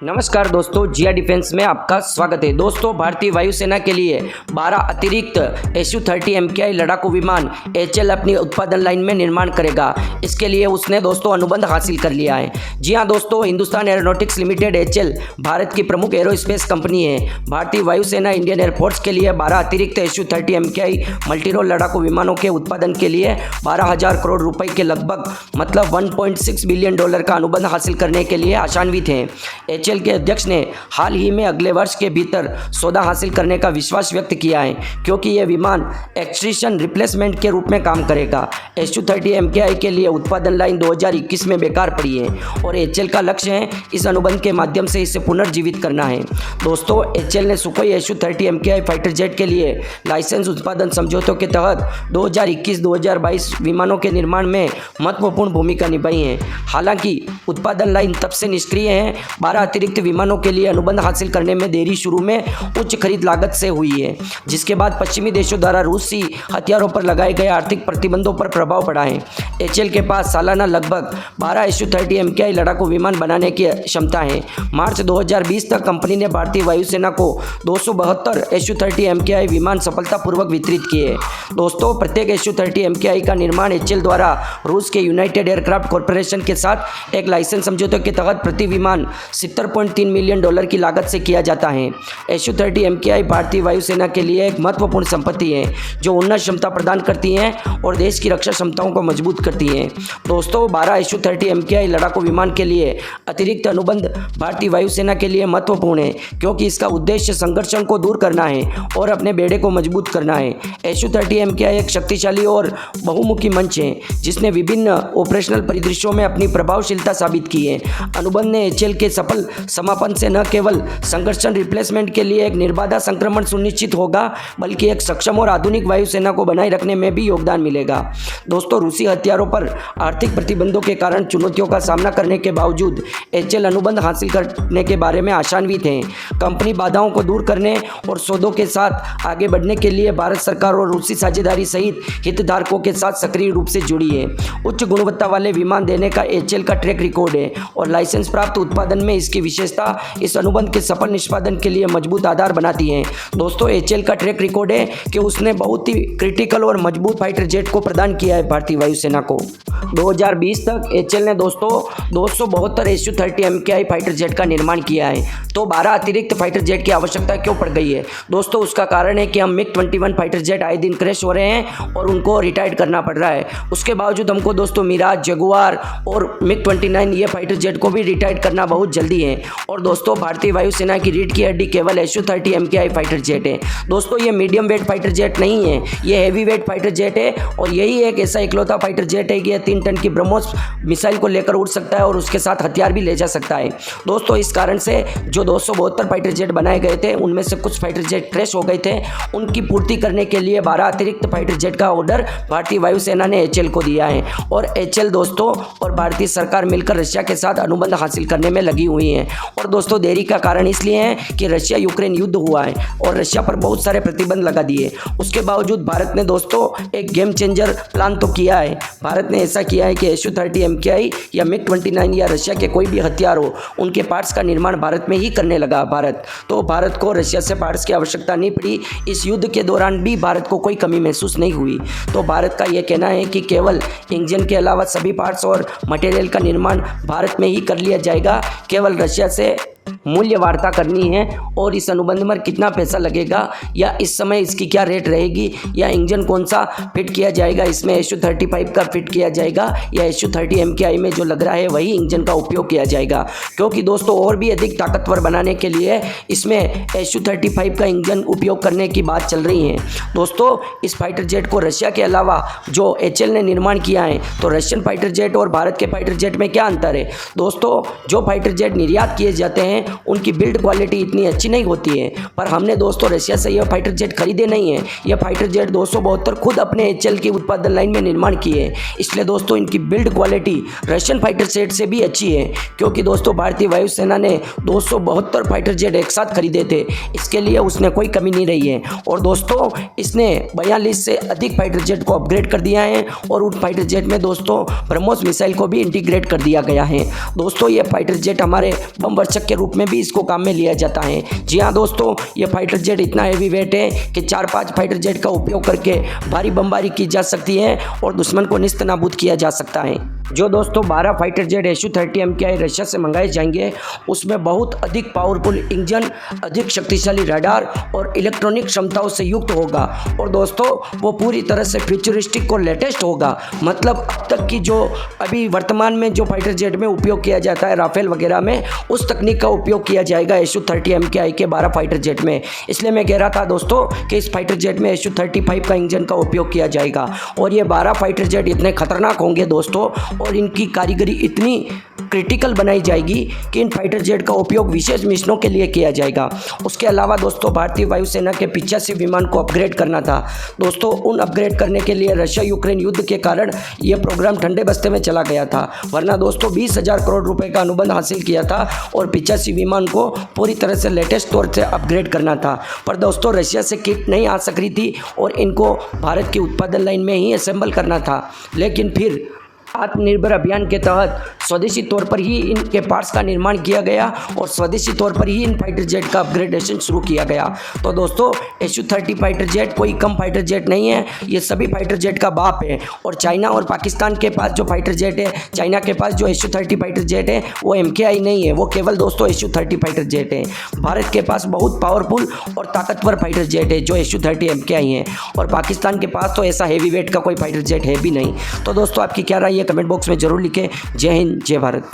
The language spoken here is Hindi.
नमस्कार दोस्तों, जिया डिफेंस में आपका स्वागत है। दोस्तों, भारतीय वायुसेना के लिए 12 अतिरिक्त Su-30 MKI लड़ाकू विमान HL अपनी उत्पादन लाइन में निर्माण करेगा। इसके लिए उसने दोस्तों अनुबंध हासिल कर लिया है। जी हाँ दोस्तों, Hindustan aeronautics limited HL Bharat की प्रमुख एरोस्पेस कंपनी है। भारतीय वायुसेना इंडियन एयरफोर्स के लिए 12 अतिरिक्त Su-30 MKI मल्टीरोल लड़ाकू विमानों के उत्पादन के लिए 12,000 करोड़ रुपए के लगभग मतलब $1.6 बिलियन का अनुबंध हासिल करने के लिए आशान्वित है। HL के अध्यक्ष ने हाल ही में अगले वर्ष के भीतर सौदा हासिल करने का विश्वास व्यक्त किया है, क्योंकि यह विमान एक्सट्रीशन रिप्लेसमेंट के रूप में काम करेगा। Su-30 MKI के लिए उत्पादन लाइन 2021 में बेकार पड़ी है और HL का लक्ष्य है इस अनुबंध के माध्यम से इसे पुनर्जीवित करना है। दोस्तों, HL ने Sukhoi Su-30 MKI fighter jet के लिए लाइसेंस उत्पादन समझौतों के तहत 2021-2022 विमानों के निर्माण में महत्वपूर्ण भूमिका निभाई है। हालांकि उत्पादन लाइन तब से निष्क्रिय है। 12 अतिरिक्त विमानों के लिए अनुबंध हासिल करने में देरी शुरू में उच्च खरीद लागत से हुई है, जिसके बाद पश्चिमी देशों द्वारा रूसी हथियारों पर लगाए गए आर्थिक प्रतिबंधों पर प्रभाव पड़ा है। HL के पास सालाना लगभग 12 Su-30 MKI लड़ाकू विमान बनाने की क्षमता है। मार्च 2020 तक कंपनी ने भारतीय वायुसेना को 272 Su-30 MKI विमान सफलतापूर्वक वितरित किए। दोस्तों, प्रत्येक Su-30 MKI का निर्माण HL द्वारा रूस के यूनाइटेड एयरक्राफ्ट कॉरपोरेशन के साथ एक लाइसेंस समझौते के तहत प्रति विमान $70.3 मिलियन की लागत से किया जाता है। Su-30 MKI भारतीय वायुसेना के लिए एक महत्वपूर्ण संपत्ति है, जो उन्नत क्षमता प्रदान करती है और देश की रक्षा क्षमताओं को मजबूत करती है। दोस्तों, 12 Su-30 MKI लड़ाकू विमान के लिए अतिरिक्त अनुबंध भारतीय वायुसेना के लिए महत्वपूर्ण है, क्योंकि इसका उद्देश्य संघर्षों को दूर करना है और अपने बेड़े को मजबूत करना है। Su-30 MKI एक शक्तिशाली और बहुमुखी मंच है, जिसने विभिन्न ऑपरेशनल परिदृश्यों में अपनी प्रभावशीलता साबित की है। अनुबंध ने HL के सफल समापन से न केवल संघर्षण रिप्लेसमेंट के लिए एक निर्बाध संक्रमण सुनिश्चित होगा, बल्कि एक सक्षम और आधुनिक वायुसेना को बनाए रखने में भी योगदान मिलेगा। दोस्तों, रूसी हथियारों पर आर्थिक प्रतिबंधों के कारण चुनौतियों का सामना करने के बावजूद HL अनुबंध हासिल करने के बारे में आशान्वित है। कंपनी बाधाओं को दूर करने और सौदों के साथ आगे बढ़ने के लिए भारत सरकार और रूसी साझेदारी सहित हितधारकों के साथ सक्रिय रूप से जुड़ी है। उच्च गुणवत्ता वाले विमान देने का HL का ट्रैक रिकॉर्ड है और लाइसेंस प्राप्त उत्पादन में इसकी विशेषता इस अनुबंध के सफल निष्पादन के लिए मजबूत आधार बनाती है। दोस्तों, HL का ट्रैक रिकॉर्ड है कि उसने बहुत ही क्रिटिकल और मजबूत फाइटर जेट को प्रदान किया है भारतीय वायुसेना को। 2020 तक HL ने दोस्तों 272 Su-30 MKI फाइटर जेट का निर्माण किया है। तो 12 अतिरिक्त फाइटर जेट की आवश्यकता क्यों पड़ गई है? दोस्तों, उसका कारण है कि हम MiG-21 फाइटर जेट आए दिन क्रैश हो रहे हैं और उनको रिटायर्ड करना पड़ रहा है। उसके बावजूद हमको दोस्तों मिराज, जगुआर और MiG-29 ये फाइटर जेट को भी रिटायर्ड करना बहुत जल्दी है। और दोस्तों, भारतीय वायुसेना की रीढ़ की हड्डी केवल Su-30 MKI फाइटर जेट है। दोस्तों, ये मीडियम वेट फाइटर जेट नहीं है, ये हैवी वेट फाइटर जेट है और यही एक ऐसा इकलौता फाइटर जेट है कि यह 3 टन की ब्रह्मोस मिसाइल को लेकर उड़ सकता है और उसके साथ हथियार भी ले जा सकता है। दोस्तों, इस कारण से जो 272 फाइटर जेट बनाए गए थे, उनमें से कुछ फाइटर जेट क्रैश हो गए थे। उनकी पूर्ति करने के लिए 12 अतिरिक्त फाइटर जेट का ऑर्डर भारतीय वायुसेना ने HL को दिया है और HL दोस्तों और भारतीय सरकार मिलकर रशिया के साथ अनुबंध हासिल करने में लगी हुई है। और दोस्तों, देरी का कारण इसलिए है कि रशिया यूक्रेन युद्ध हुआ है और रशिया पर बहुत सारे प्रतिबंध लगा दिए। उसके बावजूद भारत ने दोस्तों एक गेम चेंजर प्लान तो किया है। भारत ने ऐसा किया है कि Su-30 MKI या MiG-29 या रशिया के कोई भी हथियार हो, उनके पार्ट्स का निर्माण भारत में ही करने लगा भारत को रशिया से पार्ट्स की आवश्यकता नहीं पड़ी। इस युद्ध के दौरान भी भारत को कोई कमी महसूस नहीं हुई। तो भारत का यह कहना है कि केवल इंजन के अलावा सभी पार्ट्स और मटेरियल का निर्माण भारत में ही कर लिया जाएगा। केवल रशिया से मूल्य वार्ता करनी है और इस अनुबंध में कितना पैसा लगेगा या इस समय इसकी क्या रेट रहेगी या इंजन कौन सा फिट किया जाएगा, इसमें Su-35 का फिट किया जाएगा या Su-30 MKI में जो लग रहा है वही इंजन का उपयोग किया जाएगा। क्योंकि दोस्तों, और भी अधिक ताकतवर बनाने के लिए इसमें Su-35 का इंजन उपयोग करने की बात चल रही है। दोस्तों, इस फाइटर जेट को रशिया के अलावा जो HL ने निर्माण किया है, तो रशियन फाइटर जेट और भारत के फाइटर जेट में क्या अंतर है? दोस्तों, जो फाइटर जेट निर्यात किए जाते हैं उनकी बिल्ड क्वालिटी इतनी अच्छी नहीं होती है, पर हमने दोस्तों रशिया से यह फाइटर जेट खरीदे नहीं है। यह फाइटर जेट 272 खुद अपने HL की उत्पादन लाइन में निर्माण किए हैं। इसलिए दोस्तों, इनकी build quality Russian fighter jet से भी अच्छी है, क्योंकि दोस्तों भारतीय वायुसेना ने 272 फाइटर जेट एक साथ खरीदे थे। इसके लिए उसने कोई कमी नहीं रही है। और दोस्तों, इसने 42 से अधिक फाइटर जेट को अपग्रेड कर दिया है और उन फाइटर जेट में दोस्तों ब्रह्मोस मिसाइल को भी इंटीग्रेट कर दिया गया है। दोस्तों, ये फाइटर जेट हमारे बम वर्षक के रूप में भी इसको काम में लिया जाता है। जी हाँ दोस्तों, ये फाइटर जेट इतना हैवी वेट है कि 4-5 फाइटर जेट का उपयोग करके भारी बमबारी की जा सकती है और दुश्मन को निस्त नाबूद किया जा सकता है। जो दोस्तों 12 fighter jet Su-30 MKI Russia से मंगाए जाएंगे, उसमें बहुत अधिक पावरफुल इंजन, अधिक शक्तिशाली रडार और इलेक्ट्रॉनिक क्षमताओं से युक्त होगा और दोस्तों वो पूरी तरह से फ्यूचरिस्टिक और लेटेस्ट होगा। मतलब अब तक की जो अभी वर्तमान में जो फाइटर जेट में उपयोग किया जाता है राफेल वगैरह में, उस तकनीक का उपयोग किया जाएगा Su-30 MKI के 12 फाइटर जेट में। इसलिए मैं कह रहा था दोस्तों कि इस फाइटर जेट में Su-35 का इंजन का उपयोग किया जाएगा और ये 12 फाइटर जेट इतने खतरनाक होंगे दोस्तों और इनकी कारीगरी इतनी क्रिटिकल बनाई जाएगी कि इन फाइटर जेट का उपयोग विशेष मिशनों के लिए किया जाएगा। उसके अलावा दोस्तों भारतीय वायुसेना के 85 विमान को अपग्रेड करना था। दोस्तों उन अपग्रेड करने के लिए रशिया यूक्रेन युद्ध के कारण ये प्रोग्राम ठंडे बस्ते में चला गया था, वरना दोस्तों 20,000 करोड़ रुपए का अनुबंध हासिल किया था और 85 विमान को पूरी तरह से लेटेस्ट तौर से अपग्रेड करना था। पर दोस्तों रशिया से किट नहीं आ सक रही थी और इनको भारत की उत्पादन लाइन में ही असेंबल करना था। लेकिन फिर आत्मनिर्भर अभियान के तहत स्वदेशी तौर पर ही इनके पार्ट्स का निर्माण किया गया और स्वदेशी तौर पर ही इन फाइटर जेट का अपग्रेडेशन शुरू किया गया। तो दोस्तों Su-30 फाइटर जेट कोई कम फाइटर जेट नहीं है, ये सभी फाइटर जेट का बाप है। और चाइना और पाकिस्तान के पास जो फाइटर जेट है, चाइना के पास जो Su-30 फाइटर जेट है वो MKI नहीं है, वो केवल दोस्तों Su-30 फाइटर जेट है। भारत के पास बहुत पावरफुल और ताकतवर फाइटर जेट है जो Su-30 MKI है और पाकिस्तान के पास तो ऐसा हैवी वेट का कोई फाइटर जेट है भी नहीं। तो दोस्तों आपकी क्या राय है कमेंट बॉक्स में जरूर लिखें। जय हिंद, जय भारत।